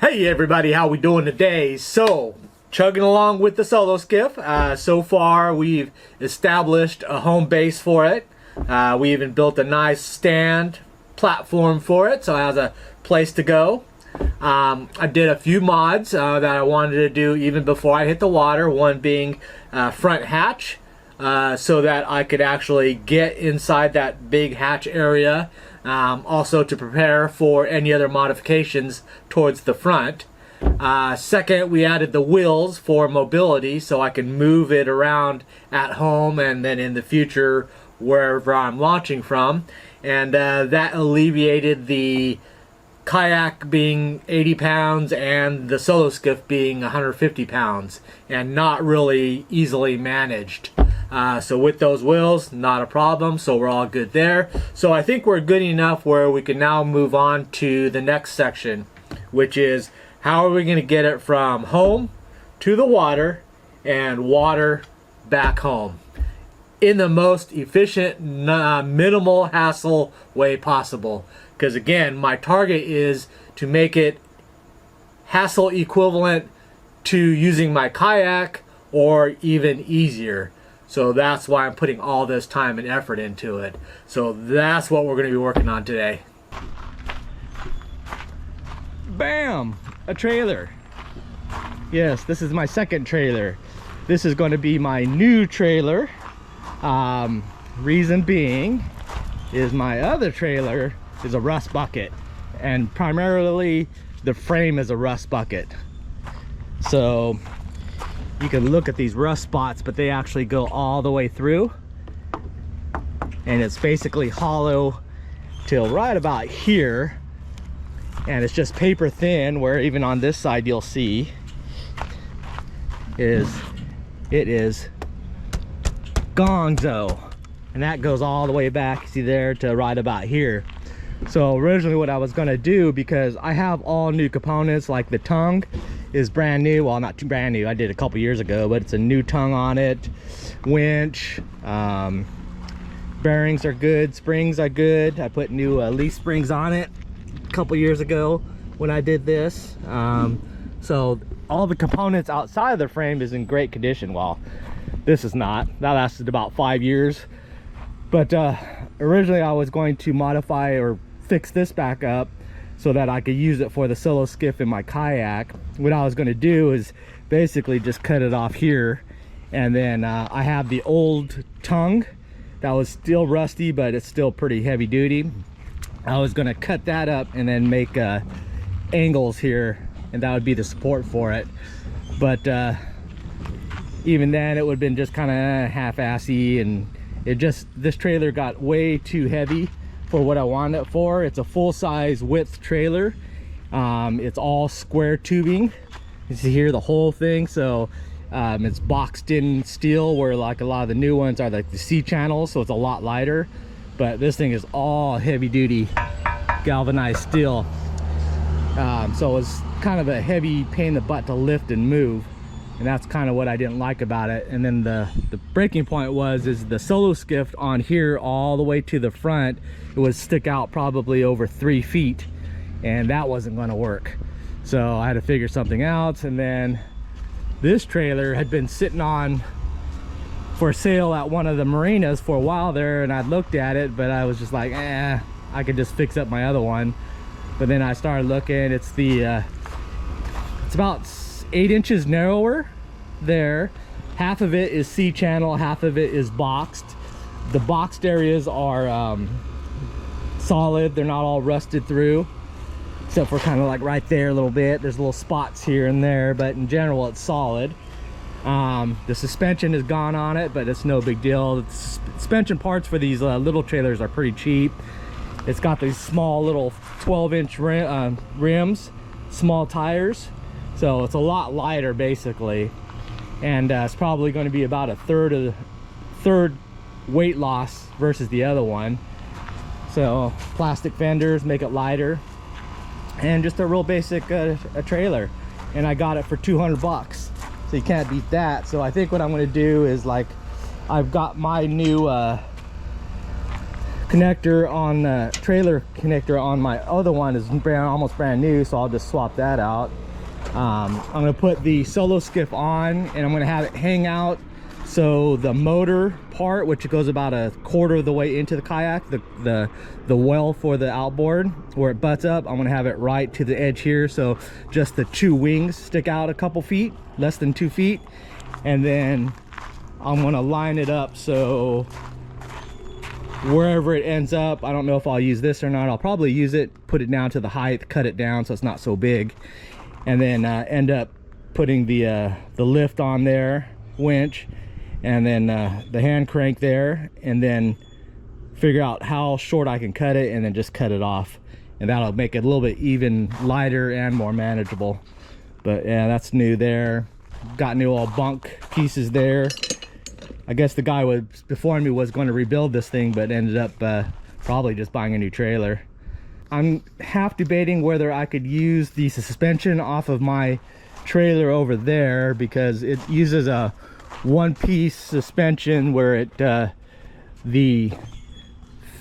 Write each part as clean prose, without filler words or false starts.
Hey everybody, how we doing today? So, chugging along with the solo skiff. So far we've established a home base for it. We even built a nice stand platform for it, so it has a place to go. I did a few mods that I wanted to do even before I hit the water, one being front hatch, so that I could actually get inside that big hatch area. Also to prepare for any other modifications towards the front. Second, we added the wheels for mobility so I can move it around at home and then in the future wherever I'm launching from. And that alleviated the kayak being 80 pounds and the solo skiff being 150 pounds and not really easily managed. So with those wheels, not a problem, so we're all good there. So I think we're good enough where we can now move on to the next section, which is how are we going to get it from home to the water and water back home in the most efficient, minimal hassle way possible. Because again, my target is to make it hassle equivalent to using my kayak or even easier. So that's why I'm putting all this time and effort into it. So that's what we're going to be working on today. Bam! A trailer. Yes, this is my second trailer. This is going to be my new trailer. Reason being is my other trailer is a rust bucket. And primarily the frame is a rust bucket. So you can look at these rust spots, but they actually go all the way through. And it's basically hollow till right about here. And it's just paper thin, where even on this side you'll see it is gonzo. And that goes all the way back, see there, to right about here. So originally what I was gonna do, because I have all new components, like the tongue is brand new. Well, not too brand new, I did a couple years ago, but it's a new tongue on it. Winch, bearings are good, springs are good. I put new leaf springs on it a couple years ago when I did this. So all the components outside of the frame is in great condition. Well, this is not. That lasted about 5 years. But originally I was going to modify or fix this back up so that I could use it for the solo skiff in my kayak. What I was going to do is basically just cut it off here, and then I have the old tongue that was still rusty, but it's still pretty heavy duty. I was going to cut that up and then make angles here, and that would be the support for it. But even then it would have been just kind of half-assy, and this trailer got way too heavy for what I wanted it for. It's a full-size width trailer. It's all square tubing. You see here the whole thing. So it's boxed in steel, where like a lot of the new ones are like the C channels, so it's a lot lighter. But this thing is all heavy-duty galvanized steel. So it's kind of a heavy pain in the butt to lift and move. And that's kind of what I didn't like about it. And then the breaking point is the solo skiff on here all the way to the front, it would stick out probably over 3 feet, and that wasn't going to work. So I had to figure something out. And then this trailer had been sitting on for sale at one of the marinas for a while there, and I looked at it, but I was just like, I could just fix up my other one. But then I started looking. It's about 8 inches narrower there. Half of it is C channel, half of it is boxed. The boxed areas are solid, they're not all rusted through, except for kind of like right there a little bit. There's little spots here and there, but in general it's solid. The suspension is gone on it, but it's no big deal. The suspension parts for these little trailers are pretty cheap. It's got these small little 12-inch rims, small tires. So it's a lot lighter basically, and it's probably going to be about a third weight loss versus the other one. So plastic fenders make it lighter, and just a real basic a trailer. And I got it for 200 bucks, so you can't beat that. So I think what I'm going to do is, like, I've got my new connector on the trailer connector on my other one is almost brand new, so I'll just swap that out. I'm gonna put the solo skiff on, and I'm gonna have it hang out, so the motor part, which goes about a quarter of the way into the kayak, the well for the outboard where it butts up, I'm gonna have it right to the edge here, so just the two wings stick out a couple feet, less than 2 feet, and then I'm gonna line it up so wherever it ends up, I don't know if I'll use this or not. I'll probably use it, put it down to the height, cut it down so it's not so big, and then end up putting the lift on there, winch, and then the hand crank there, and then figure out how short I can cut it, and then just cut it off, and that'll make it a little bit even lighter and more manageable. But yeah, that's new there. Got new all bunk pieces there. I guess the guy was before me was going to rebuild this thing, but ended up probably just buying a new trailer. I'm half debating whether I could use the suspension off of my trailer over there, because it uses a one-piece suspension where it the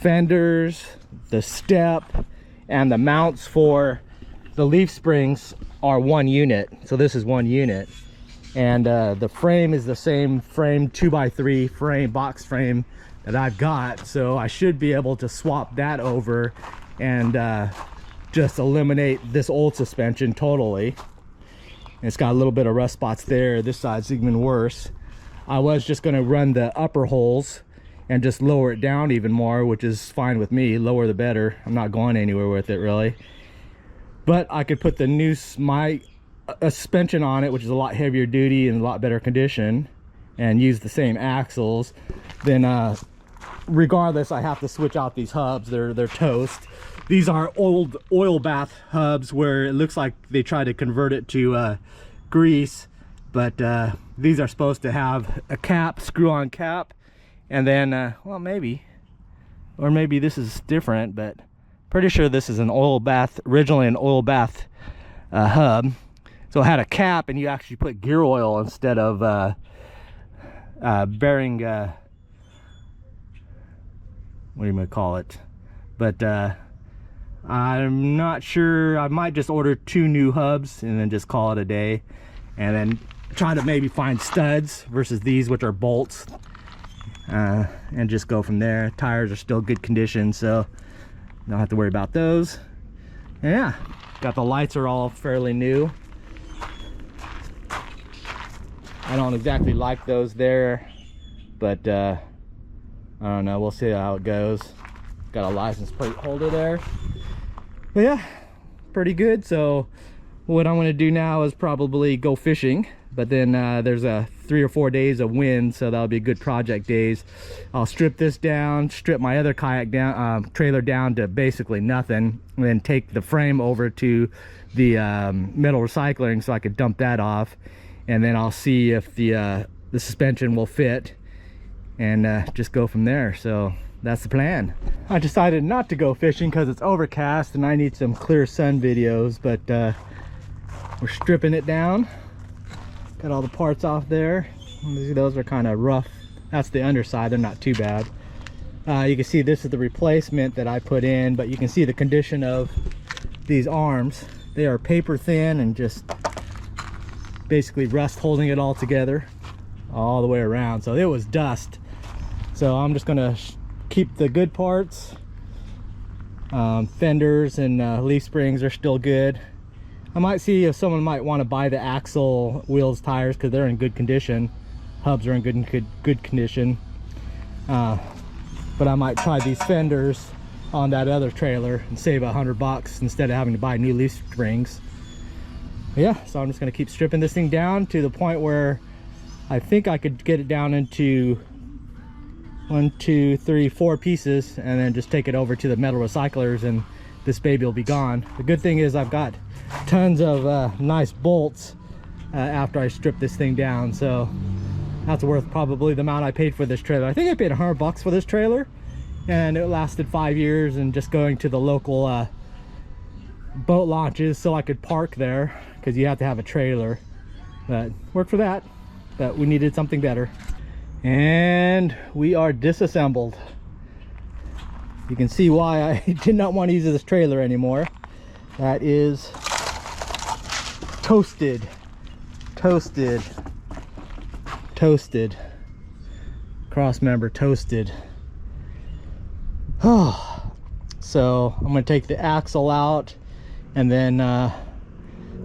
fenders, the step, and the mounts for the leaf springs are one unit. So this is one unit. And the frame is the same frame, 2x3 frame, box frame that I've got, so I should be able to swap that over and just eliminate this old suspension totally. And it's got a little bit of rust spots there. This side's even worse. I was just going to run the upper holes and just lower it down even more, which is fine with me. Lower the better. I'm not going anywhere with it really. But I could put the new a suspension on it, which is a lot heavier duty and a lot better condition, and use the same axles. Then regardless, I have to switch out these hubs. They're toast. These are old oil bath hubs where it looks like they try to convert it to grease, but these are supposed to have a cap, screw-on cap, and then well, maybe this is different, but pretty sure this is an oil bath, originally an oil bath hub. So it had a cap, and you actually put gear oil instead of bearing, what do you might call it? But I'm not sure. I might just order 2 new hubs and then just call it a day, and then try to maybe find studs versus these, which are bolts, and just go from there. Tires are still good condition, so don't have to worry about those. And yeah, got the lights are all fairly new. I don't exactly like those there, but I don't know, we'll see how it goes. Got a license plate holder there, but yeah, pretty good. So what I'm going to do now is probably go fishing, but then there's 3 or 4 days of wind, so that'll be good project days. I'll strip this down, strip my other kayak down, trailer down to basically nothing, and then take the frame over to the metal recycling so I could dump that off. And then I'll see if the suspension will fit, and just go from there. So that's the plan. I decided not to go fishing because it's overcast and I need some clear sun videos, but we're stripping it down. Got all the parts off there. Those are kind of rough. That's the underside, they're not too bad. You can see this is the replacement that I put in, but you can see the condition of these arms. They are paper thin and just basically rust holding it all together all the way around. So it was dust, so I'm just gonna keep the good parts. Fenders and leaf springs are still good. I might see if someone might want to buy the axle, wheels, tires, because they're in good condition. Hubs are in good condition, but I might try these fenders on that other trailer and save $100 instead of having to buy new leaf springs. Yeah, so I'm just going to keep stripping this thing down to the point where I think I could get it down into 1, 2, 3, 4 pieces, and then just take it over to the metal recyclers, and this baby will be gone. The good thing is I've got tons of nice bolts after I strip this thing down, so that's worth probably the amount I paid for this trailer. I think I paid $100 for this trailer, and it lasted 5 years, and just going to the local boat launches so I could park there, because you have to have a trailer. But worked for that, but we needed something better. And we are disassembled. You can see why I did not want to use this trailer anymore. That is toasted. Cross member toasted. Oh, so I'm gonna take the axle out, and then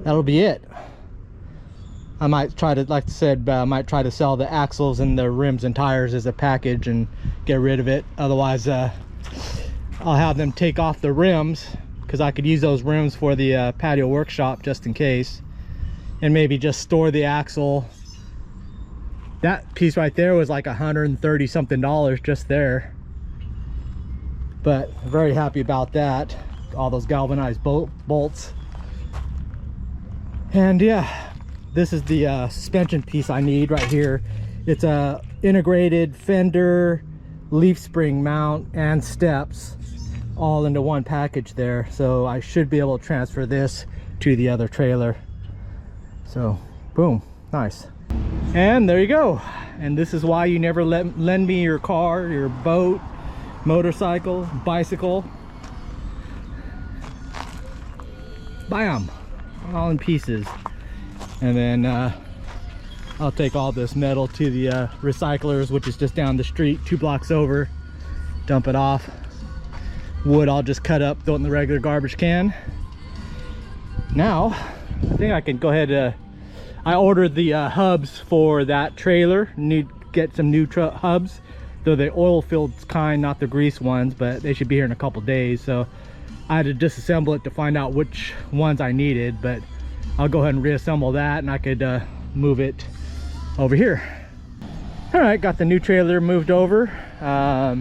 that'll be it. I might try to, like I said, I might try to sell the axles and the rims and tires as a package and get rid of it. Otherwise, I'll have them take off the rims, because I could use those rims for the patio workshop just in case, and maybe just store the axle. That piece right there was like $130 something just there, but very happy about that. All those galvanized bolts. And yeah, this is the suspension piece I need right here. It's a integrated fender, leaf spring mount, and steps all into one package there. So I should be able to transfer this to the other trailer. So boom, nice. And there you go. And this is why you never lend me your car, your boat, motorcycle, bicycle. Bam, all in pieces. And then I'll take all this metal to the recyclers, which is just down the street 2 blocks over, dump it off. Wood I'll just cut up, throw it in the regular garbage can. Now I think I can go ahead. I ordered the hubs for that trailer. Need to get some new hubs. They're the oil filled kind, not the grease ones, but they should be here in a couple days. So I had to disassemble it to find out which ones I needed, but I'll go ahead and reassemble that, and I could move it over here. All right, got the new trailer moved over. Now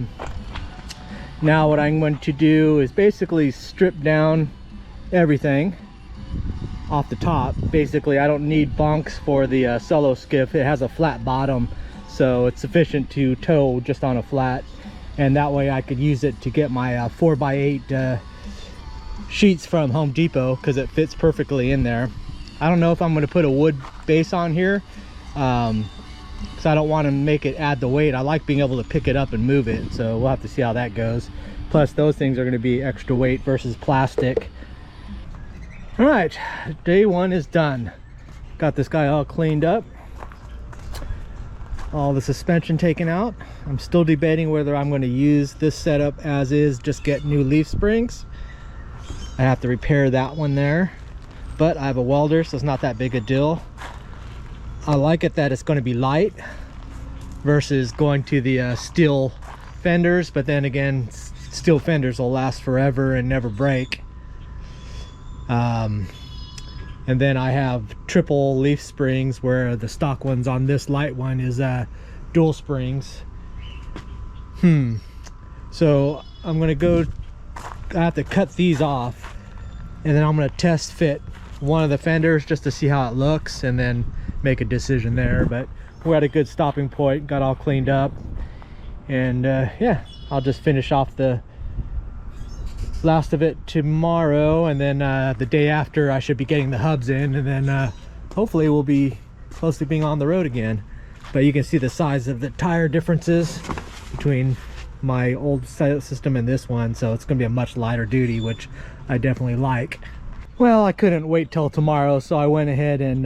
what I'm going to do is basically strip down everything off the top. Basically, I don't need bunks for the solo skiff. It has a flat bottom, so it's sufficient to tow just on a flat, and that way I could use it to get my 4x8 sheets from Home Depot, because it fits perfectly in there. I don't know if I'm going to put a wood base on here, because I don't want to make it add the weight. I like being able to pick it up and move it, so we'll have to see how that goes. Plus those things are going to be extra weight versus plastic. All right, day one is done. Got this guy all cleaned up, all the suspension taken out. I'm still debating whether I'm going to use this setup as is, just get new leaf springs. I have to repair that one there, but I have a welder, so it's not that big a deal. I like it that it's going to be light versus going to the steel fenders, but then again, steel fenders will last forever and never break. And then I have triple leaf springs, where the stock ones on this light one is dual springs. So I'm gonna go, I have to cut these off, and then I'm gonna test fit one of the fenders just to see how it looks, and then make a decision there. But we're at a good stopping point, got all cleaned up, and yeah, I'll just finish off the last of it tomorrow, and then the day after I should be getting the hubs in, and then hopefully we'll be close to being on the road again. But you can see the size of the tire differences between my old system and this one, so it's going to be a much lighter duty, which I definitely like. Well, I couldn't wait till tomorrow, so I went ahead and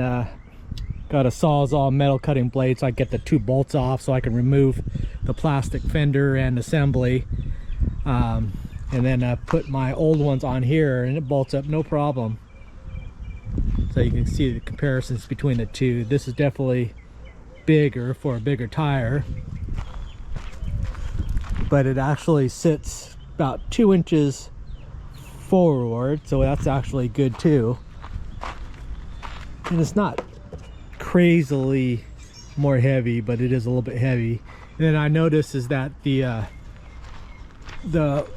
got a Sawzall metal cutting blade, so I get the 2 bolts off so I can remove the plastic fender and assembly, and then put my old ones on here, and it bolts up no problem. So you can see the comparisons between the two. This is definitely bigger for a bigger tire, but it actually sits about 2 inches forward, so that's actually good too. And it's not crazily more heavy, but it is a little bit heavy. And then I noticed is that the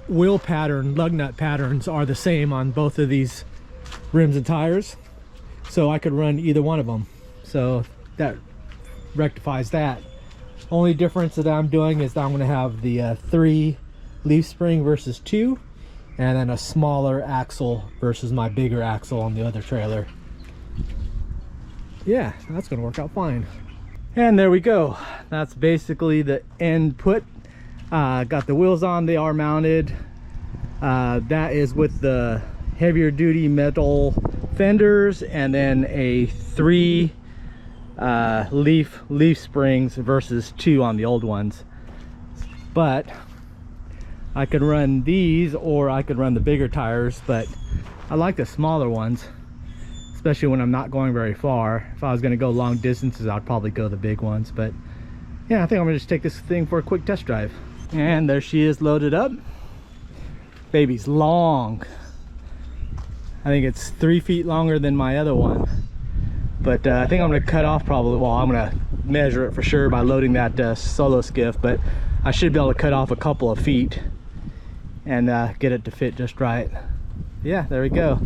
wheel pattern, lug nut patterns are the same on both of these rims and tires, so I could run either one of them, so that rectifies that. Only difference that I'm doing is that I'm going to have the 3 leaf spring versus 2, and then a smaller axle versus my bigger axle on the other trailer. Yeah, that's going to work out fine. And there we go. That's basically the end put. Got the wheels on, they are mounted. That is with the heavier duty metal fenders, and then a 3 leaf springs versus 2 on the old ones. But I could run these, or I could run the bigger tires, but I like the smaller ones, especially when I'm not going very far. If I was going to go long distances, I'd probably go the big ones. But yeah, I think I'm gonna just take this thing for a quick test drive. And there she is, loaded up. Baby's long. I think it's 3 feet longer than my other one. But I think I'm gonna cut off probably, well, I'm gonna measure it for sure by loading that solo skiff, but I should be able to cut off a couple of feet and get it to fit just right. Yeah, there we go.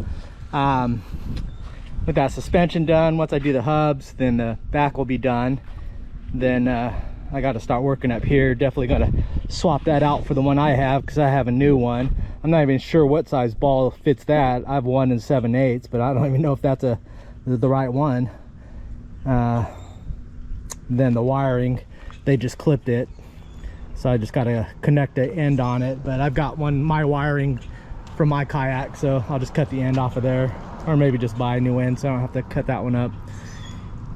With that suspension done, once I do the hubs, then the back will be done. Then I got to start working up here. Definitely got to swap that out for the one I have, because I have a new one. I'm not even sure what size ball fits that. I have 1 7/8, but I don't even know if that's the right one. Then the wiring, they just clipped it, so I just got to connect the end on it. But I've got my wiring from my kayak, so I'll just cut the end off of there, or maybe just buy a new end so I don't have to cut that one up.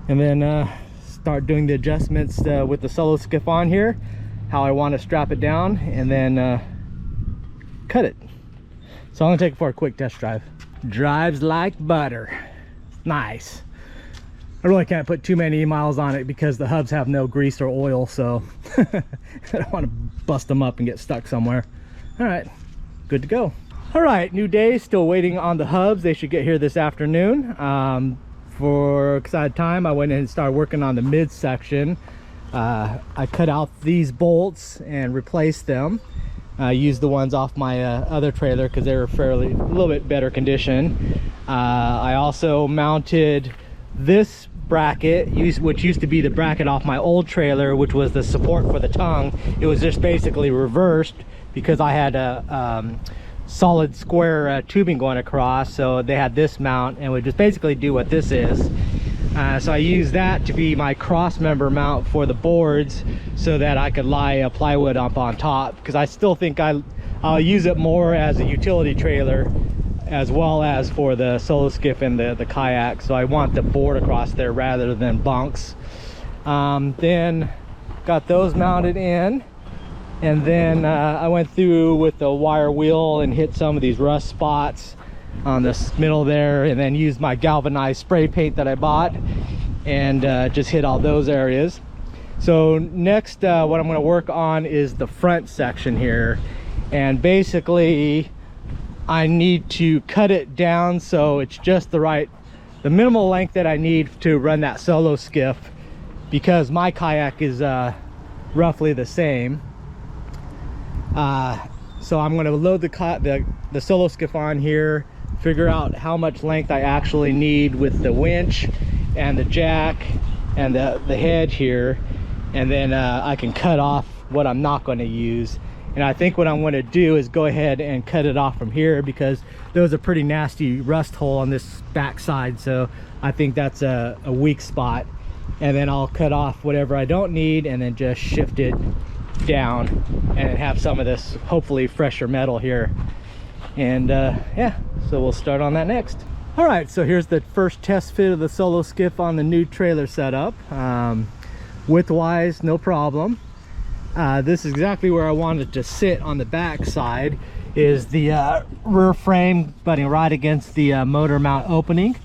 And then start doing the adjustments with the solo skiff on here, how I want to strap it down, and then cut it. So I'm gonna take it for a quick test drive. Drives like butter. Nice. I really can't put too many miles on it because the hubs have no grease or oil, so I don't want to bust them up and get stuck somewhere. All right, good to go. All right, new day, still waiting on the hubs. They should get here this afternoon. Because I had time, I went in and started working on the mid section. I cut out these bolts and replaced them. I used the ones off my other trailer because they were a little bit better condition. I also mounted this bracket, which used to be the bracket off my old trailer, which was the support for the tongue. It was just basically reversed because I had a solid square tubing going across, so they had this mount and would just basically do what this is. So I used that to be my cross member mount for the boards, so that I could lie a plywood up on top, because I still think I'll use it more as a utility trailer as well as for the solo skiff and the kayak. So I want the board across there rather than bunks. Then got those mounted in. And then I went through with the wire wheel and hit some of these rust spots on this middle there, and then used my galvanized spray paint that I bought and just hit all those areas. So next what I'm going to work on is the front section here, and basically I need to cut it down so it's just the minimal length that I need to run that solo skiff, because my kayak is roughly the same. So I'm going to load the solo skiff on here, figure out how much length I actually need with the winch and the jack and the head here, and then I can cut off what I'm not going to use. And I think what I'm going to do is go ahead and cut it off from here, because there was a pretty nasty rust hole on this back side, so I think that's a weak spot. And then I'll cut off whatever I don't need and then just shift it down and have some of this hopefully fresher metal here. And yeah, so we'll start on that next. All right, so here's the first test fit of the solo skiff on the new trailer setup. Width wise, no problem. This is exactly where I wanted to sit on the back side, is the rear frame butting right against the motor mount opening,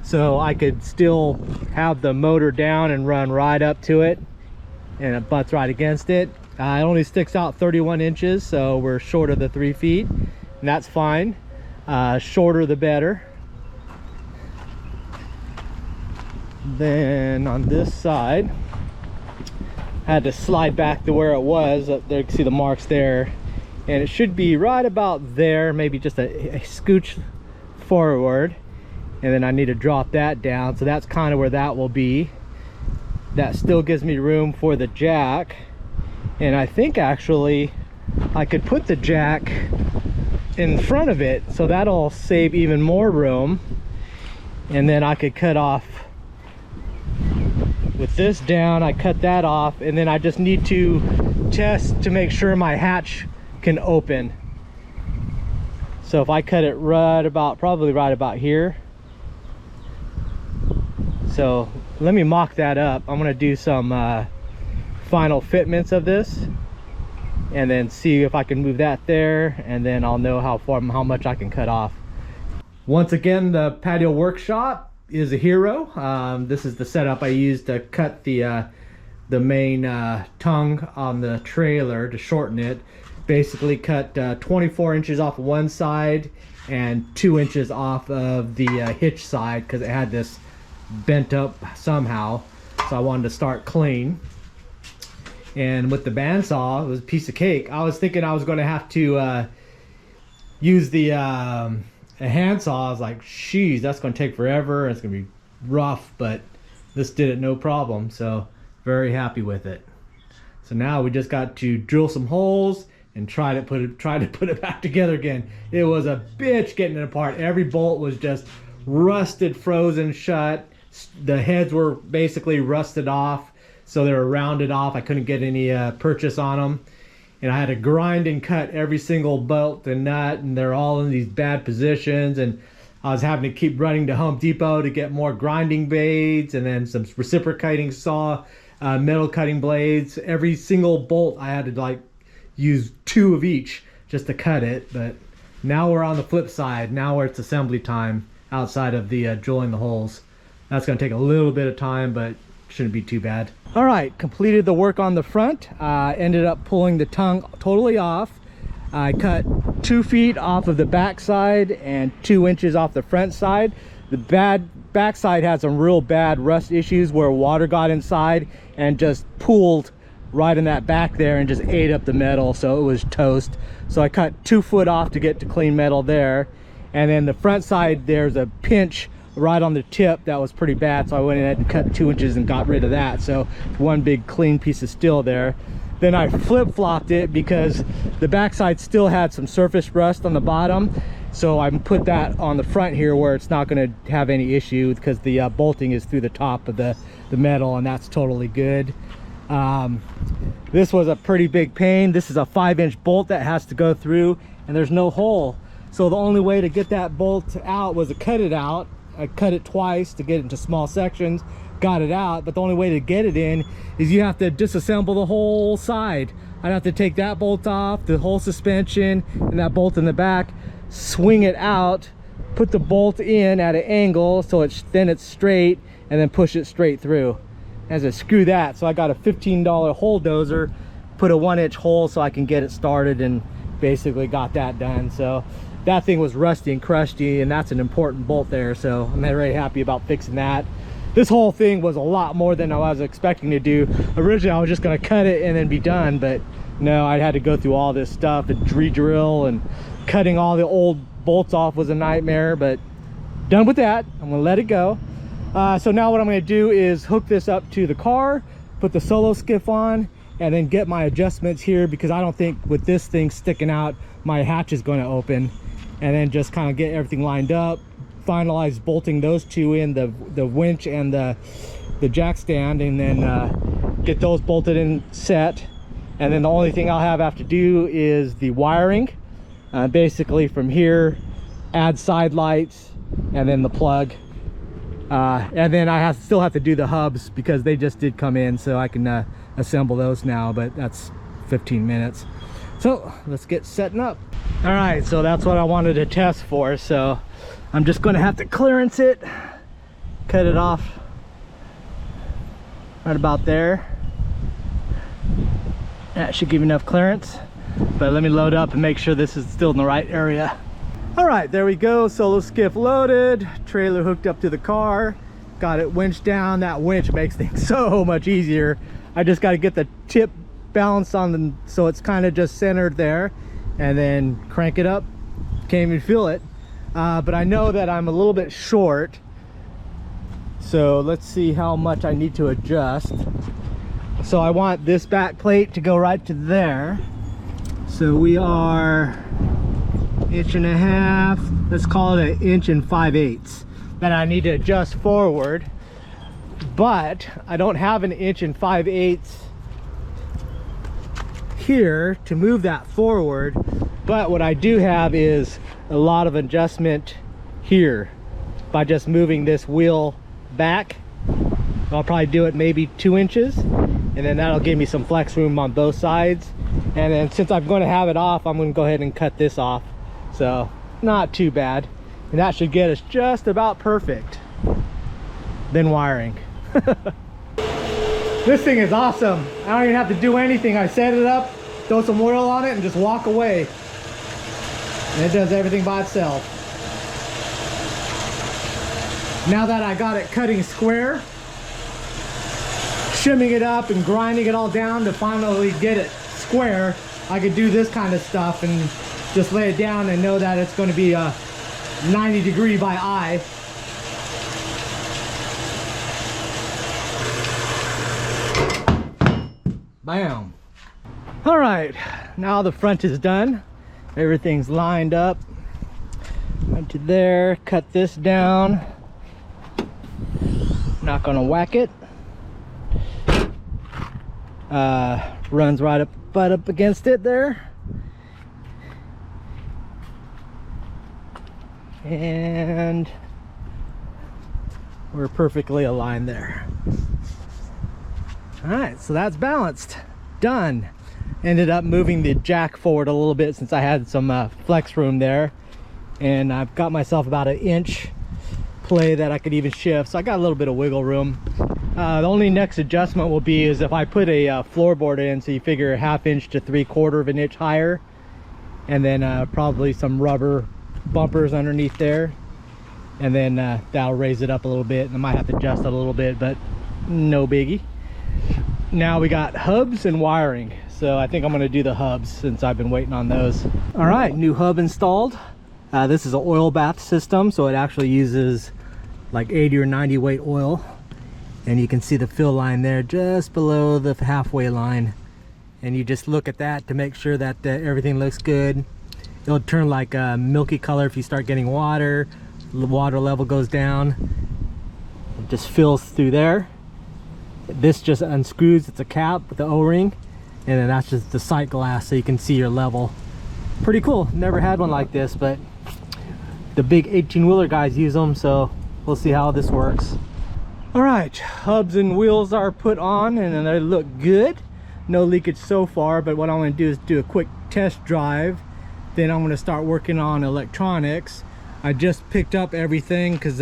so I could still have the motor down and run right up to it, and it butts right against it. It only sticks out 31 inches, so we're short of the 3 feet, and that's fine. Shorter the better. Then on this side, I had to slide back to where it was. Up there, you can see the marks there, and it should be right about there, maybe just a scooch forward, and then I need to drop that down, so that's kind of where that will be. That still gives me room for the jack, and I think actually I could put the jack in front of it, so that'll save even more room. And then I could cut off with this down, I cut that off, and then I just need to test to make sure my hatch can open. So if I cut it probably right about here. So let me mock that up. I'm gonna do some final fitments of this and then see if I can move that there, and then I'll know how much I can cut off. Once again, the patio workshop is a hero. This is the setup I used to cut the main tongue on the trailer to shorten it. Basically cut 24 inches off of one side and 2 inches off of the hitch side, because it had this bent up somehow, so I wanted to start clean. And with the bandsaw, it was a piece of cake. I was thinking I was going to have to use the a handsaw. I was like, geez, that's going to take forever, it's going to be rough, but this did it no problem, so very happy with it. So now we just got to drill some holes and try to put it back together again. It was a bitch getting it apart. Every bolt was just rusted, frozen shut. The heads were basically rusted off, so they were rounded off. I couldn't get any purchase on them, and I had to grind and cut every single bolt and nut, and they're all in these bad positions. And I was having to keep running to Home Depot to get more grinding blades, and then some reciprocating saw metal cutting blades. Every single bolt I had to like use 2 of each just to cut it. But now we're on the flip side. Now where it's assembly time outside of the drilling the holes. That's going to take a little bit of time, but shouldn't be too bad. All right, completed the work on the front. Ended up pulling the tongue totally off. I cut 2 feet off of the back side and 2 inches off the front side. The back side had some real bad rust issues where water got inside and just pooled right in that back there and just ate up the metal, so it was toast. So I cut 2 foot off to get to clean metal there. And then the front side, there's a pinch right on the tip that was pretty bad, so I went ahead and cut 2 inches and got rid of that. So one big clean piece of steel there. Then I flip-flopped it because the backside still had some surface rust on the bottom, so I put that on the front here where it's not going to have any issue, because the bolting is through the top of the metal, and that's totally good. This was a pretty big pain. This is a 5-inch bolt that has to go through, and there's no hole, so the only way to get that bolt out was to cut it out. I cut it twice to get it into small sections, got it out, but the only way to get it in is you have to disassemble the whole side. I'd have to take that bolt off, the whole suspension, and that bolt in the back, swing it out, put the bolt in at an angle so it's straight, and then push it straight through. As a screw that, so I got a $15 hole dozer, put a 1-inch hole so I can get it started, and basically got that done. So that thing was rusty and crusty, and that's an important bolt there, so I'm very happy about fixing that. This whole thing was a lot more than I was expecting to do. Originally I was just going to cut it and then be done, but no, I had to go through all this stuff and re-drill, and cutting all the old bolts off was a nightmare, but done with that. I'm going to let it go. So now what I'm going to do is hook this up to the car, put the solo skiff on, and then get my adjustments here, because I don't think with this thing sticking out my hatch is going to open. And then just kind of get everything lined up, finalize bolting those two in, the winch and the jack stand, and then get those bolted in set. And then the only thing I'll have to do is the wiring. Basically from here, add side lights, and then the plug. And then I still have to do the hubs, because they just did come in, so I can assemble those now, but that's 15 minutes. So let's get setting up. All right, so that's what I wanted to test for, so I'm just going to have to clearance it, cut it off right about there. That should give enough clearance, but let me load up and make sure this is still in the right area. All right, there we go. Solo skiff loaded, trailer hooked up to the car, got it winched down. That winch makes things so much easier. I just got to get the tip balanced on them so it's kind of just centered there, and then crank it up. Can't even feel it, but I know that I'm a little bit short, so let's see how much I need to adjust. So I want this back plate to go right to there, so we are 1.5 inches, let's call it 1 5/8 inches. Then I need to adjust forward, but I don't have 1 5/8 inches here to move that forward. But what I do have is a lot of adjustment here by just moving this wheel back. I'll probably do it maybe 2 inches, and then that'll give me some flex room on both sides. And then since I'm going to have it off, I'm going to go ahead and cut this off. So not too bad, and that should get us just about perfect. Then wiring. This thing is awesome. I don't even have to do anything. I set it up, throw some oil on it, and just walk away. And it does everything by itself. Now that I got it cutting square, shimming it up and grinding it all down to finally get it square, I could do this kind of stuff and just lay it down and know that it's going to be a 90 degree by eye. Bam. All right, now the front is done. Everything's lined up. Right to there, cut this down. Not gonna whack it. Runs right up against it there. And we're perfectly aligned there. All right, so that's balanced. Done. Ended up moving the jack forward a little bit since I had some flex room there, and I've got myself about an inch play that I could even shift, so I got a little bit of wiggle room. The only next adjustment will be is if I put a floorboard in, so you figure a 1/2 inch to 3/4 of an inch higher, and then probably some rubber bumpers underneath there, and then that'll raise it up a little bit, and I might have to adjust it a little bit, but no biggie. Now we got hubs and wiring, so I think I'm going to do the hubs since I've been waiting on those. All right, new hub installed. This is an oil bath system, so it actually uses like 80 or 90 weight oil, and you can see the fill line there just below the halfway line, and you just look at that to make sure that everything looks good. It'll turn like a milky color if you start getting water. The water level goes down. It just fills through there. This just unscrews. It's a cap with the O-ring, and then that's just the sight glass so you can see your level. Pretty cool. Never had one like this, but the big 18-wheeler guys use them, so we'll see how this works. All right, hubs and wheels are put on and they look good. No leakage so far, but what I'm going to do is do a quick test drive. Then I'm going to start working on electronics. I just picked up everything because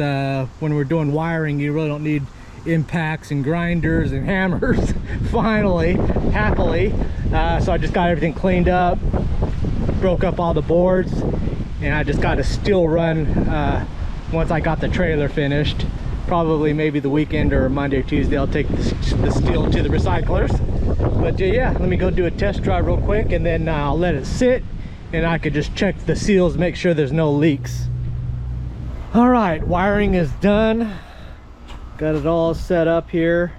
when we're doing wiring, you really don't need impacts and grinders and hammers. Finally, happily. So I just got everything cleaned up, broke up all the boards, and I just got a steel run once I got the trailer finished. Probably maybe the weekend or Monday or Tuesday I'll take the steel to the recyclers. But yeah, let me go do a test drive real quick, and then I'll let it sit, and I could just check the seals, make sure there's no leaks. All right, wiring is done. Got it all set up here.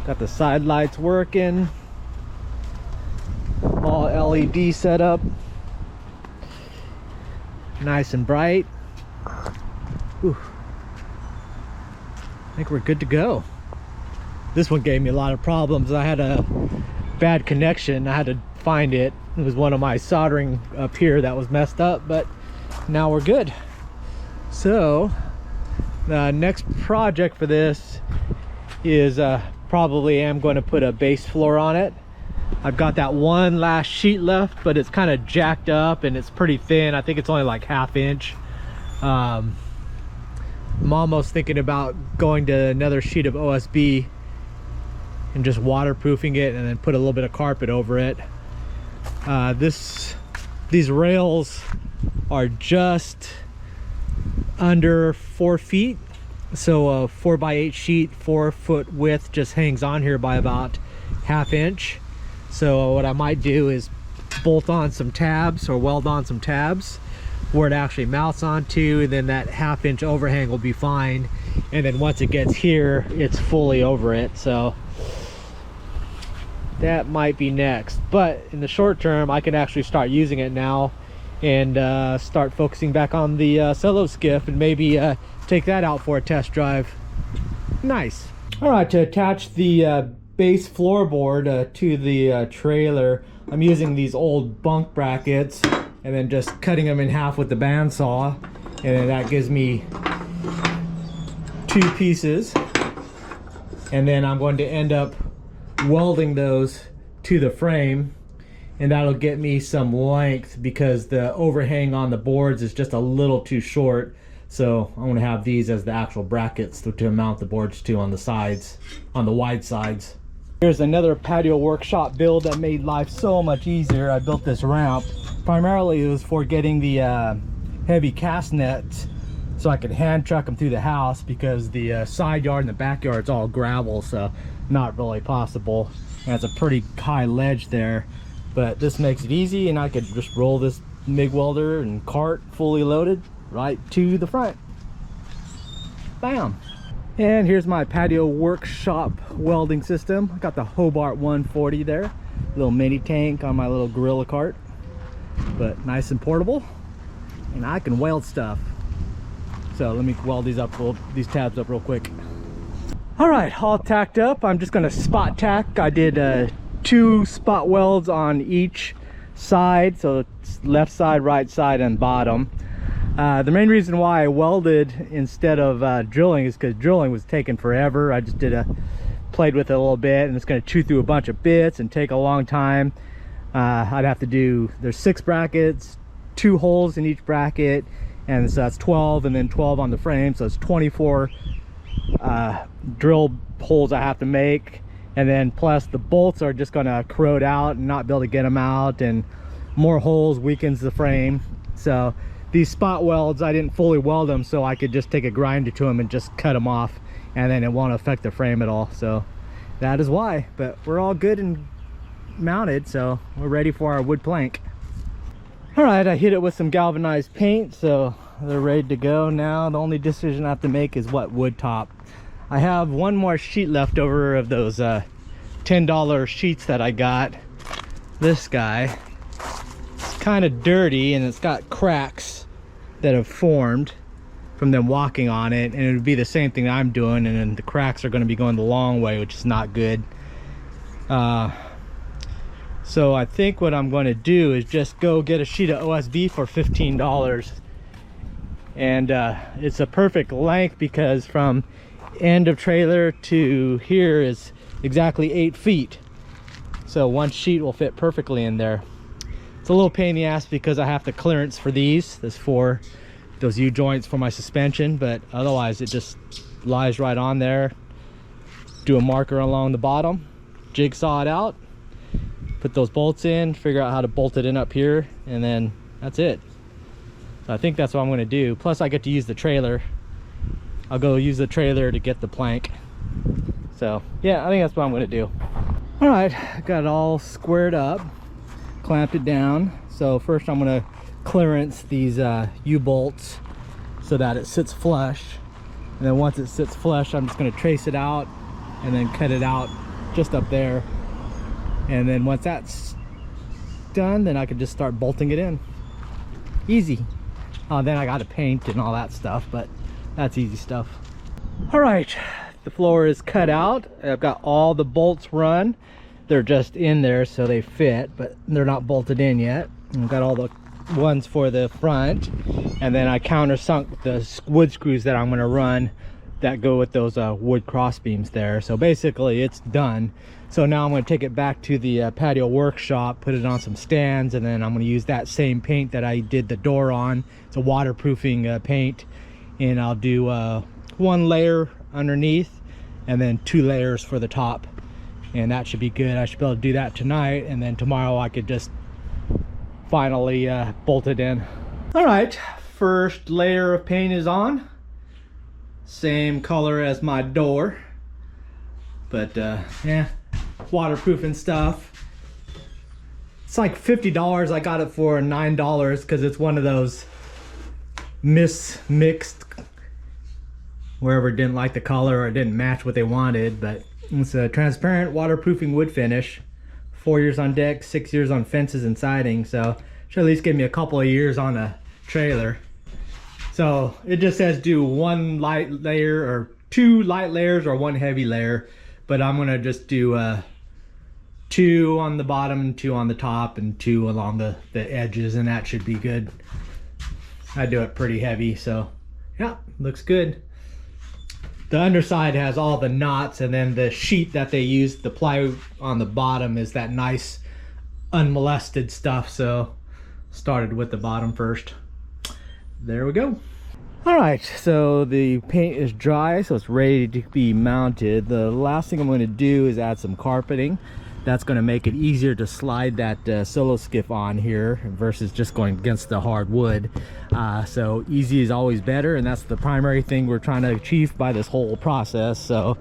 Got the side lights working. All LED set up. Nice and bright. Whew. I think we're good to go. This one gave me a lot of problems. I had a bad connection. I had to find it. It was one of my soldering up here that was messed up, but now we're good. So the next project for this is probably I'm going to put a base floor on it. I've got that one last sheet left, but it's kind of jacked up and it's pretty thin. I think it's only like 1/2 inch. I'm almost thinking about going to another sheet of OSB and just waterproofing it, and then put a little bit of carpet over it. These rails are just under 4 feet, so a 4x8 sheet, 4 foot width, just hangs on here by about 1/2 inch. So what I might do is bolt on some tabs or weld on some tabs where it actually mounts onto, and then that 1/2 inch overhang will be fine, and then once it gets here it's fully over it. So that might be next, but in the short term I can actually start using it now and start focusing back on the solo skiff, and maybe take that out for a test drive. Nice. All right, to attach the base floorboard to the trailer, I'm using these old bunk brackets and then just cutting them in half with the bandsaw, and then that gives me 2 pieces. And then I'm going to end up welding those to the frame, and that'll get me some length because the overhang on the boards is just a little too short. So I want to have these as the actual brackets to mount the boards to on the sides, on the wide sides. Here's another patio workshop build that made life so much easier. I built this ramp. Primarily it was for getting the heavy cast nets so I could hand truck them through the house, because the side yard and the backyard is all gravel, so not really possible. And it's a pretty high ledge there, but this makes it easy, and I could just roll this MIG welder and cart fully loaded right to the front. Bam! And here's my patio workshop welding system. I got the Hobart 140 there, little mini tank on my little gorilla cart, but nice and portable, and I can weld stuff. So let me weld these tabs up real quick. All right, all tacked up. I'm just gonna spot tack. I did 2 spot welds on each side, so it's left side, right side, and bottom. The main reason why I welded instead of drilling is because drilling was taking forever. I just played with it a little bit, and it's going to chew through a bunch of bits and take a long time. I'd have to do, there's 6 brackets, 2 holes in each bracket, and so that's 12, and then 12 on the frame, so it's 24 drill holes I have to make. And then plus the bolts are just going to corrode out and not be able to get them out, and more holes weakens the frame. So these spot welds, I didn't fully weld them, so I could just take a grinder to them and just cut them off, and then it won't affect the frame at all. So that is why. But we're all good and mounted, so we're ready for our wood plank. All right, I hit it with some galvanized paint, so they're ready to go now. The only decision I have to make is what wood top. I have one more sheet left over of those $10 sheets that I got. This guy, it's kind of dirty, and it's got cracks that have formed from them walking on it, and it would be the same thing I'm doing, and then the cracks are going to be going the long way, which is not good. So I think what I'm going to do is just go get a sheet of OSB for $15, and it's a perfect length because from end of trailer to here is exactly 8 feet, so one sheet will fit perfectly in there. It's a little pain in the ass because I have to clearance for these. There's 4 those U-joints for my suspension, but otherwise it just lies right on there. Do a marker along the bottom, jigsaw it out, put those bolts in, figure out how to bolt it in up here, and then that's it. So I think that's what I'm going to do. Plus I get to use the trailer. I'll go use the trailer to get the plank. So yeah, I think that's what I'm going to do. All right, got it all squared up, clamped it down. So first I'm going to clearance these U-bolts so that it sits flush, and then once it sits flush, I'm just going to trace it out and then cut it out just up there. And then once that's done, then I can just start bolting it in. Easy. Then I got to paint and all that stuff, but that's easy stuff. All right, the floor is cut out. I've got all the bolts run. They're just in there so they fit, but they're not bolted in yet. I've got all the ones for the front, and then I countersunk the wood screws that I'm going to run that go with those wood cross beams there. So basically it's done. So now I'm going to take it back to the patio workshop, put it on some stands, and then I'm going to use that same paint that I did the door on. It's a waterproofing paint, and I'll do 1 layer underneath and then 2 layers for the top, and that should be good. I should be able to do that tonight, and then tomorrow I could just finally bolt it in. All right, first layer of paint is on. Same color as my door, but yeah, waterproofing stuff. It's like $50. I got it for $9 because it's one of those mixed wherever didn't like the color or it didn't match what they wanted. But it's a transparent waterproofing wood finish. 4 years on deck, 6 years on fences and siding, so should at least give me a couple of years on a trailer. So it just says do 1 light layer or 2 light layers or 1 heavy layer, but I'm gonna just do 2 on the bottom, 2 on the top, and 2 along the edges, and that should be good. I do it pretty heavy, so yeah, looks good. The underside has all the knots, and then the sheet that they use, the ply on the bottom, is that nice unmolested stuff. So started with the bottom first. There we go. All right, so the paint is dry, so it's ready to be mounted. The last thing I'm going to do is add some carpeting. That's going to make it easier to slide that solo skiff on here versus just going against the hard wood. So easy is always better, and that's the primary thing we're trying to achieve by this whole process. So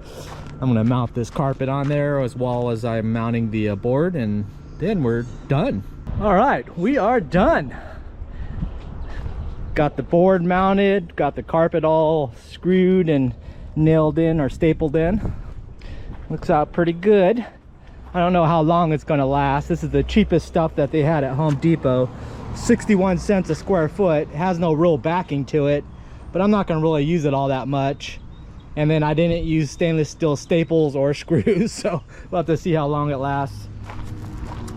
I'm going to mount this carpet on there as well as I'm mounting the board, and then we're done. All right, we are done. Got the board mounted, got the carpet all screwed and nailed in or stapled in. Looks out pretty good. I don't know how long it's going to last. This is the cheapest stuff that they had at Home Depot. 61 cents a square foot. It has no real backing to it, but I'm not going to really use it all that much. And then I didn't use stainless steel staples or screws, so we'll have to see how long it lasts.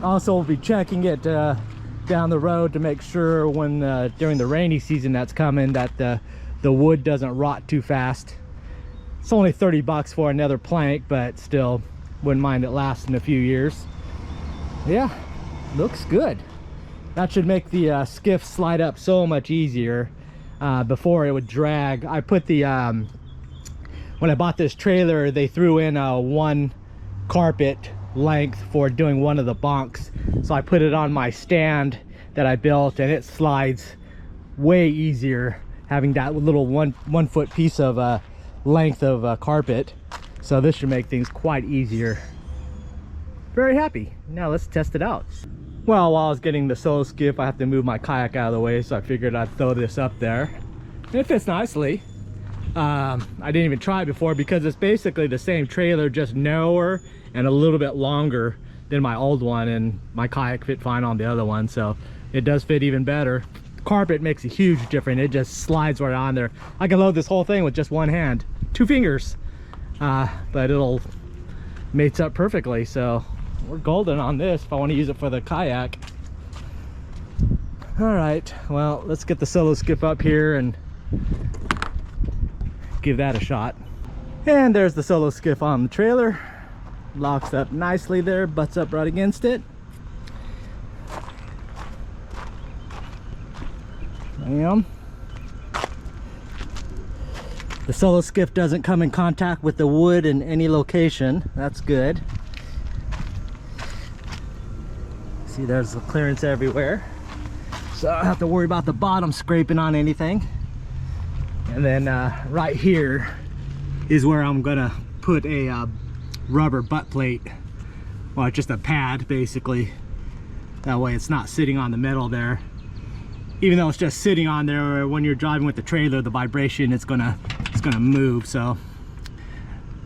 Also, we'll be checking it down the road to make sure when during the rainy season that's coming that the wood doesn't rot too fast. It's only 30 bucks for another plank, but still wouldn't mind it lasting a few years. Yeah, looks good. That should make the skiff slide up so much easier. Before it would drag. I put the when I bought this trailer, they threw in a 1 carpet length for doing one of the bunks, so I put it on my stand that I built, and it slides way easier having that little one foot piece of length of carpet. So this should make things quite easier. Very happy. Now let's test it out. Well, while I was getting the solo skiff, I have to move my kayak out of the way, so I figured I'd throw this up there. And it fits nicely. I didn't even try it before because it's basically the same trailer, just narrower and a little bit longer than my old one, and my kayak fit fine on the other one, so it does fit even better. Carpet makes a huge difference. It just slides right on there. I can load this whole thing with just one hand, 2 fingers, but it'll mates up perfectly. So we're golden on this if I want to use it for the kayak. All right, well, let's get the solo skiff up here and give that a shot. And there's the solo skiff on the trailer. Locks up nicely there, butts up right against it. Bam. The solo skiff doesn't come in contact with the wood in any location. That's good. See, there's the clearance everywhere, so I don't have to worry about the bottom scraping on anything. And then right here is where I'm gonna put a rubber butt plate, well, just a pad basically. That way it's not sitting on the metal there. Even though it's just sitting on there, when you're driving with the trailer, the vibration it's gonna move. So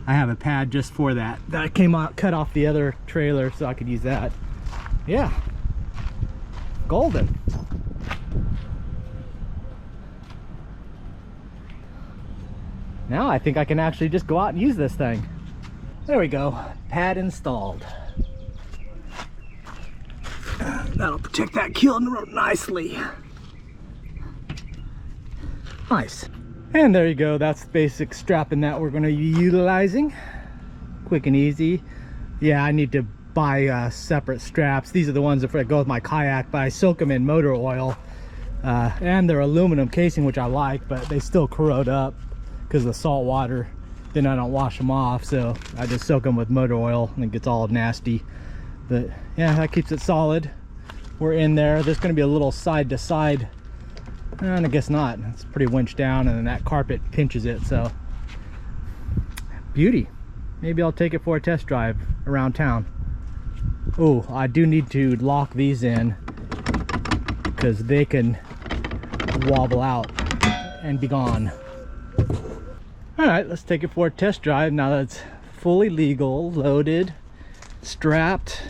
I have a pad just for that. That came out, cut off the other trailer, so I could use that. Yeah, golden. Now I think I can actually just go out and use this thing. There we go, pad installed. That'll protect that keel nicely. Nice. And there you go, that's the basic strapping that we're going to be utilizing. Quick and easy. Yeah, I need to buy separate straps. These are the ones that go with my kayak, but I soak them in motor oil. And they're aluminum casing, which I like, but they still corrode up because of the salt water. Then I don't wash them off, so I just soak them with motor oil and it gets all nasty. But yeah, that keeps it solid. We're in there. There's going to be a little side to side, and I guess not. It's pretty winched down, and then that carpet pinches it. So beauty. Maybe I'll take it for a test drive around town. Oh, I do need to lock these in because they can wobble out and be gone. All right, let's take it for a test drive now that it's fully legal, loaded, strapped,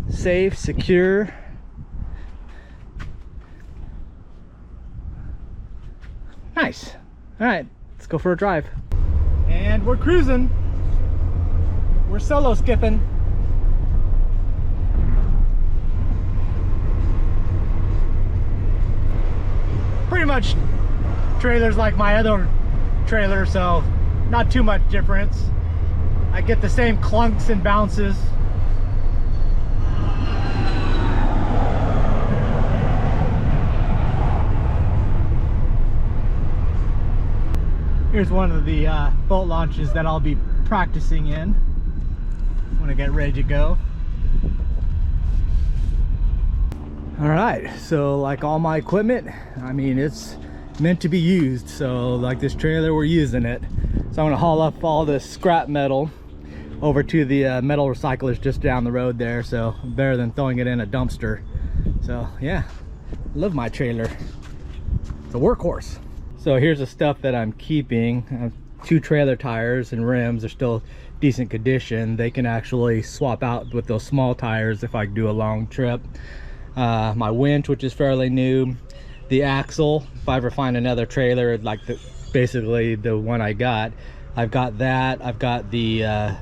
safe, secure. Nice. All right, let's go for a drive. And we're cruising. We're solo skipping. pretty much trailers like my other trailer, so not too much difference. I get the same clunks and bounces. Here's one of the boat launches that I'll be practicing in when I get ready to go. All right, so like all my equipment, I mean, it's meant to be used. So like this trailer, we're using it. So I'm gonna haul up all this scrap metal over to the metal recyclers just down the road there. So better than throwing it in a dumpster. So yeah, love my trailer. It's a workhorse. So here's the stuff that I'm keeping. I have 2 trailer tires and rims. They're still decent condition. They can actually swap out with those small tires if I do a long trip. My winch, which is fairly new. The axle, if I ever find another trailer like basically the one I got, I've got that. I've got the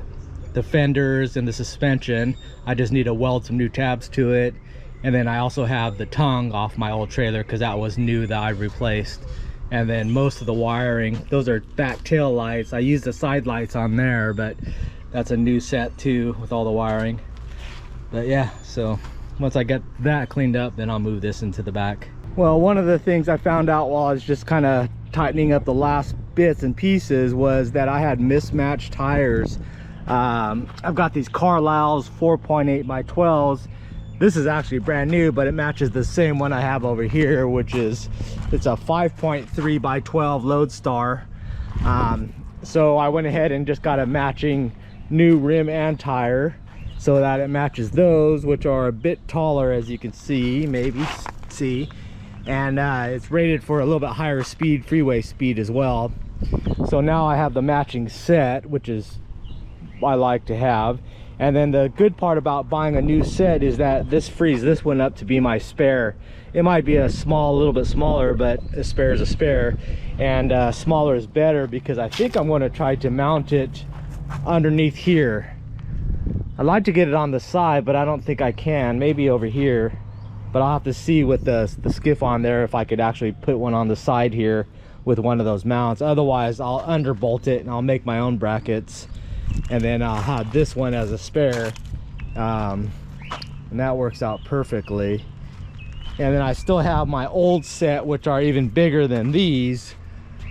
fenders and the suspension. I just need to weld some new tabs to it. And then I also have the tongue off my old trailer because that was new that I replaced. And then most of the wiring, those are back tail lights. I use the side lights on there, but that's a new set too with all the wiring. But yeah, so once I get that cleaned up, then I'll move this into the back. Well, one of the things I found out while I was just kind of tightening up the last bits and pieces was that I had mismatched tires. I've got these Carlisle's 4.8 by 12s. This is actually brand new, but it matches the same one I have over here, which is, it's a 5.3 by 12 Lodestar. So I went ahead and just got a matching new rim and tire so that it matches those, which are a bit taller, as you can see, maybe see. And it's rated for a little bit higher speed, freeway speed as well. So now I have the matching set, which is I like to have. And then the good part about buying a new set is that this frees this one up to be my spare. It might be a little bit smaller, but a spare is a spare. And smaller is better because I think I'm going to try to mount it underneath here. I'd like to get it on the side, but I don't think I can. Maybe over here. But I'll have to see with the Skiff on there if I could actually put one on the side here with one of those mounts. Otherwise, I'll underbolt it and I'll make my own brackets. And then I'll have this one as a spare, and that works out perfectly. And then I still have my old set, which are even bigger than these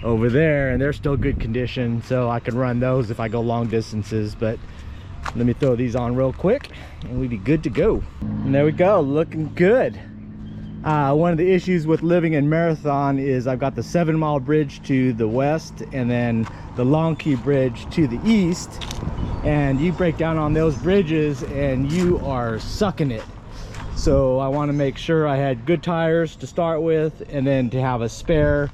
over there, and they're still good condition, so I can run those if I go long distances. But let me throw these on real quick and we'll be good to go. And there we go, looking good. One of the issues with living in Marathon is I've got the 7 Mile Bridge to the west and then the Long Key Bridge to the east, and you break down on those bridges and you are sucking it. So I want to make sure I had good tires to start with, and then to have a spare,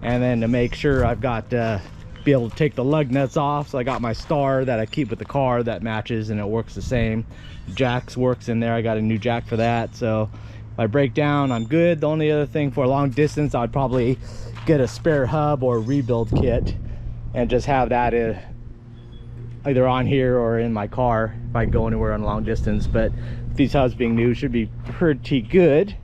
and then to make sure I've got be able to take the lug nuts off. So I got my star that I keep with the car that matches and it works the same. Jacks works in there. I got a new jack for that, so if I break down, I'm good. The only other thing for a long distance, I'd probably get a spare hub or a rebuild kit and just have that either on here or in my car if I go anywhere on long distance. But these hubs being new should be pretty good.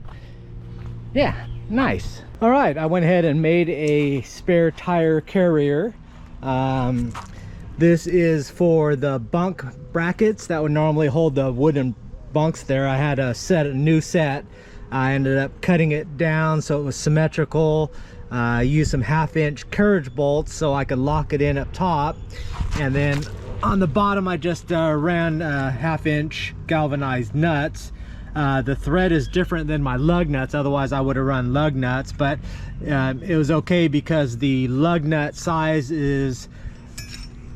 Yeah, nice. All right, I went ahead and made a spare tire carrier. This is for the bunk brackets that would normally hold the wooden bunks there. I had a new set. I ended up cutting it down so it was symmetrical. Used some 1/2-inch carriage bolts so I could lock it in up top, and then on the bottom I just ran 1/2-inch galvanized nuts. The thread is different than my lug nuts, otherwise I would have run lug nuts, but it was okay because the lug nut size is,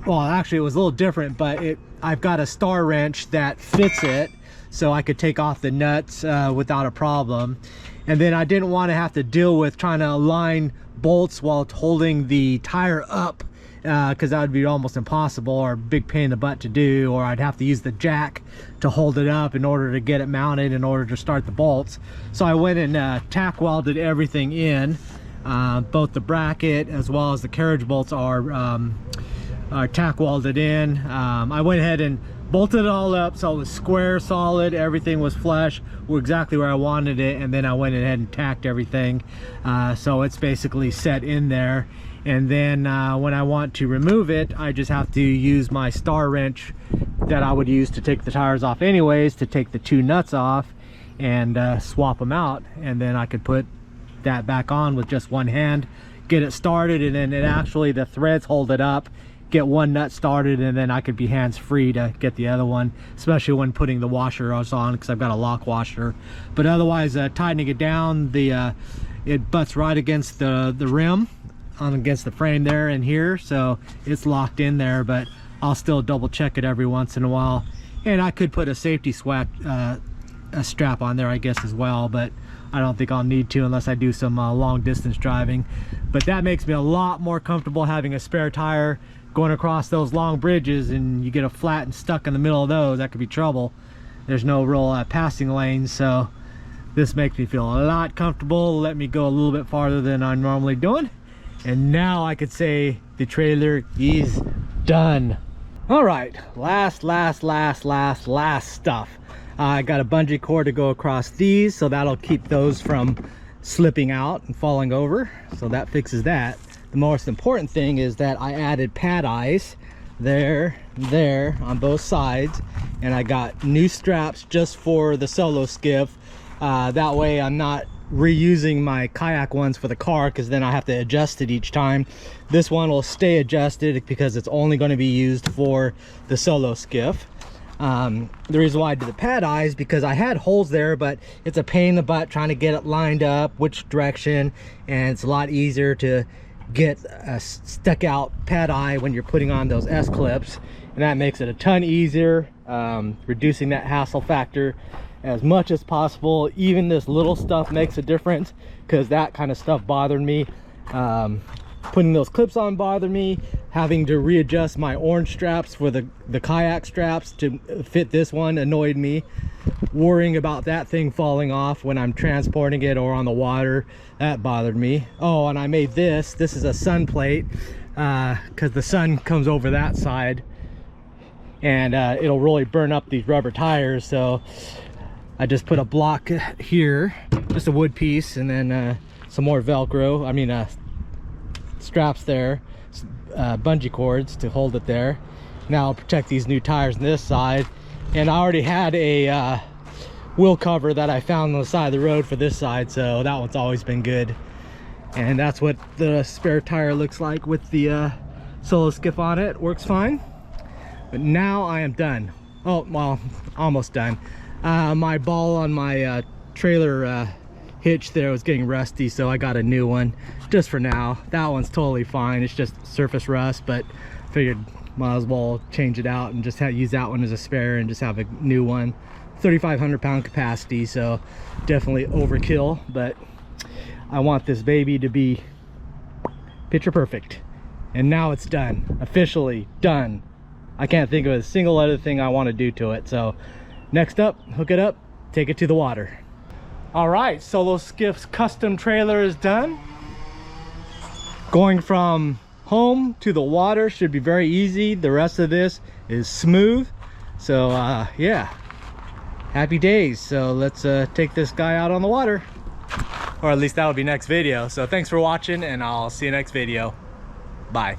well, actually it was a little different, but I've got a star wrench that fits it, so I could take off the nuts without a problem. And then I didn't want to have to deal with trying to align bolts while holding the tire up, because that would be almost impossible or a big pain in the butt to do, or I'd have to use the jack to hold it up in order to get it mounted in order to start the bolts. So I went and tack welded everything in. Both the bracket as well as the carriage bolts are tack welded in. I went ahead and bolted it all up so it was square, solid, everything was flush, exactly where I wanted it, and then I went ahead and tacked everything, so it's basically set in there. And then when I want to remove it, I just have to use my star wrench that I would use to take the tires off anyways, to take the 2 nuts off and swap them out, and then I could put that back on with just one hand, get it started, and then the threads hold it up, get one nut started, and then I could be hands-free to get the other one, especially when putting the washer on, because I've got a lock washer. But otherwise, tightening it down, it butts right against the rim, against the frame there and here, so it's locked in there. But I'll still double check it every once in a while, and I could put a safety strap on there, I guess, as well, but I don't think I'll need to unless I do some long distance driving. But that makes me a lot more comfortable having a spare tire going across those long bridges, and you get a flat and stuck in the middle of those, that could be trouble. There's no real passing lanes, so this makes me feel a lot comfortable, let me go a little bit farther than I'm normally doing. And now I could say the trailer is done. All right, last stuff. I got a bungee cord to go across these, so that'll keep those from slipping out and falling over, so that fixes that. The most important thing is that I added pad eyes there on both sides, and I got new straps just for the solo skiff. That way I'm not reusing my kayak ones for the car, because then I have to adjust it each time. This one will stay adjusted because it's only going to be used for the solo skiff. The reason why I did the pad eyes, because I had holes there, but it's a pain in the butt trying to get it lined up which direction, and it's a lot easier to get a stuck out pad eye when you're putting on those S clips, and that makes it a ton easier, reducing that hassle factor as much as possible. Even this little stuff makes a difference, because that kind of stuff bothered me. Putting those clips on bothered me. Having to readjust my orange straps for the kayak straps to fit this one annoyed me. Worrying about that thing falling off when I'm transporting it or on the water, that bothered me. Oh, and I made this is a sun plate, because the sun comes over that side, and it'll really burn up these rubber tires. So I just put a block here, just a wood piece, and then some more Velcro, straps there, bungee cords to hold it there. Now I'll protect these new tires on this side, and I already had a wheel cover that I found on the side of the road for this side, so that one's always been good. And that's what the spare tire looks like with the solo skiff on it. Works fine. But now I am done. Oh, well, almost done. My ball on my trailer hitch there was getting rusty, so I got a new one just for now. That one's totally fine, it's just surface rust, but figured might as well change it out and just use that one as a spare and just have a new one. 3,500 pound capacity, so definitely overkill, but I want this baby to be picture perfect. And now it's done, officially done. I can't think of a single other thing I want to do to it. So next up, hook it up, take it to the water. All right, Solo Skiff's custom trailer is done. Going from home to the water should be very easy. The rest of this is smooth. So yeah, happy days. So let's take this guy out on the water, or at least that'll be next video. So thanks for watching, and I'll see you next video. Bye.